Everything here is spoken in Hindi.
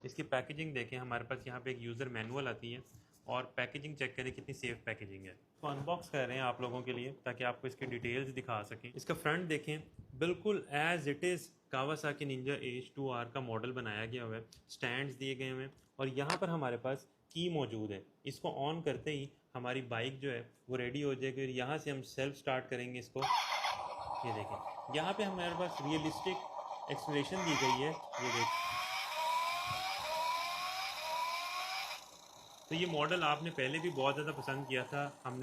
इसकी पैकेजिंग देखें, हमारे पास यहाँ पे एक यूज़र मैनुअल आती है और पैकेजिंग चेक करें कितनी सेफ पैकेजिंग है। तो अनबॉक्स कर रहे हैं आप लोगों के लिए ताकि आपको इसकी डिटेल्स दिखा सकें। इसका फ्रंट देखें, बिल्कुल as it is Kawasaki Ninja H2R का मॉडल बनाया गया हुआ है। स्टैंड्स दिए गए हुए हैं और यहाँ पर हमारे पास की मौजूद है। इसको ऑन करते ही हमारी बाइक जो है वो रेडी हो जाएगी और यहाँ से हम सेल्फ स्टार्ट करेंगे इसको। ये देखें, यहाँ पे हमारे पास रियलिस्टिक एक्सलेशन दी गई है। ये देखें, तो ये मॉडल आपने पहले भी बहुत ज़्यादा पसंद किया था हमने।